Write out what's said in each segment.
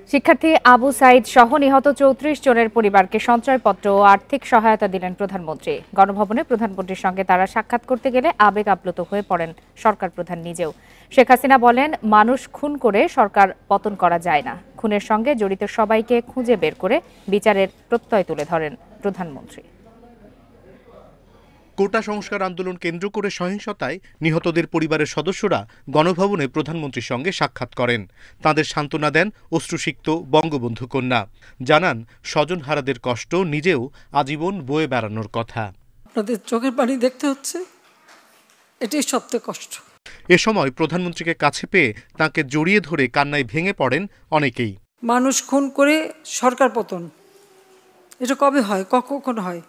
শিক্ষার্থী আবু সাইদ সহ নিহত ৩৪ জনের পরিবারকে সঞ্চয়পত্র ও আর্থিক সহায়তা দিলেন প্রধানমন্ত্রী। গণভবনে প্রধানমন্ত্রীর সঙ্গে তারা সাক্ষাৎ করতে গেলে আবেগ আপ্লুত হয়ে পড়েন সরকার প্রধান নিজেও। শেখ হাসিনা বলেন, মানুষ খুন করে সরকার পতন করা যায় না। খুনের সঙ্গে জড়িত সবাইকে খুঁজে বের করে বিচারের প্রত্যয় তুলে ধরেন প্রধানমন্ত্রী। কোটা সংস্কার আন্দোলন কেন্দ্র করে সহিংসতায় নিহতদের পরিবারের সদস্যরা গণভবনে প্রধানমন্ত্রীর সঙ্গে সাক্ষাৎ করেন। তাদের সান্ত্বনা দেন অশ্রুসিক্ত বঙ্গবন্ধু কন্যা। জানান, স্বজনহারাদের কষ্ট নিজেও আজীবন বয়ে বেড়ানোর কথা। আপনাদের চোখের পানি দেখতে হচ্ছে, এটাই সবচেয়ে কষ্ট। এ সময় প্রধানমন্ত্রীকে কাছে পেয়ে তাকে জড়িয়ে ধরে কান্নায় ভেঙে পড়েন অনেকেই। মানুষ খুন করে সরকার পতন, এটা কবে হয়, কখন হয়?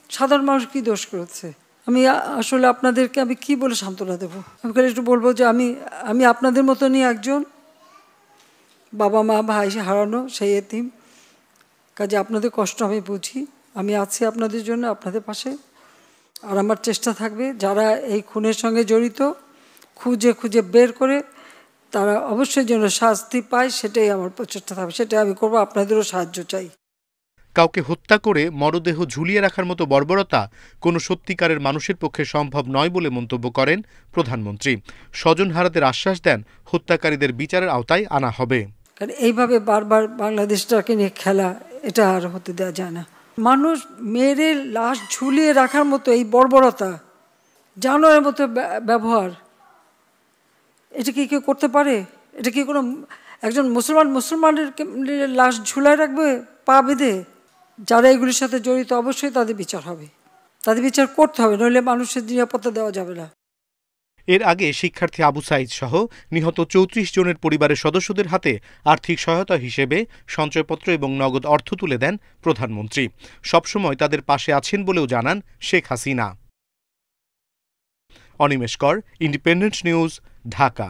সাধারণ মানুষ কি দোষ করেছে? আমি আসলে আপনাদেরকে আমি কি বলে সান্ত্বনা দেবো? আমি খালি একটু বলবো যে আমি আপনাদের মতনই একজন বাবা মা ভাই হারানো সেই এতিম। কাজে আপনাদের কষ্ট আমি বুঝি, আমি আছি আপনাদের জন্য, আপনাদের পাশে। আর আমার চেষ্টা থাকবে যারা এই খুনের সঙ্গে জড়িত খুঁজে বের করে তারা অবশ্যই যেন শাস্তি পায়, সেটাই আমার প্রচেষ্টা থাকবে, সেটাই আমি করবো। আপনাদেরও সাহায্য চাই। কাউকে হত্যা করে মরদেহ ঝুলিয়ে রাখার মতো বর্বরতা কোনো সত্যিকারের মানুষের পক্ষে সম্ভব নয় বলে মন্তব্য করেন প্রধানমন্ত্রী। স্বজনহারাদের আশ্বাস দেন, হত্যাকারীদের বিচারের আওতায় আনা হবে। কারণ এইভাবে বারবার বাংলাদেশটাকে নিয়ে খেলা, এটা আর হতে দেওয়া যায় না। মানুষ মেরে লাশ ঝুলিয়ে রাখার মতো এই বর্বরতা, জানোয়ারের মতো ব্যবহার, এটা কি কেউ করতে পারে? এটা কি কোনো একজন মুসলমানের লাশ ঝুলায় রাখবে পা বেঁধে? যারা এগুলির সাথে জড়িত অবশ্যই তাদের বিচার হবে, তাদের বিচার করতে হবে, নইলে মানুষের নিরাপত্তা দেওয়া যাবে না। এর আগে শিক্ষার্থী আবু সাইদ সহ নিহত ৩৪ জনের পরিবারের সদস্যদের হাতে আর্থিক সহায়তা হিসেবে সঞ্চয়পত্র এবং নগদ অর্থ তুলে দেন প্রধানমন্ত্রী। সবসময় তাদের পাশে আছেন বলেও জানান শেখ হাসিনা। অনিমেষ কর, ইন্ডিপেন্ডেন্ট নিউজ, ঢাকা।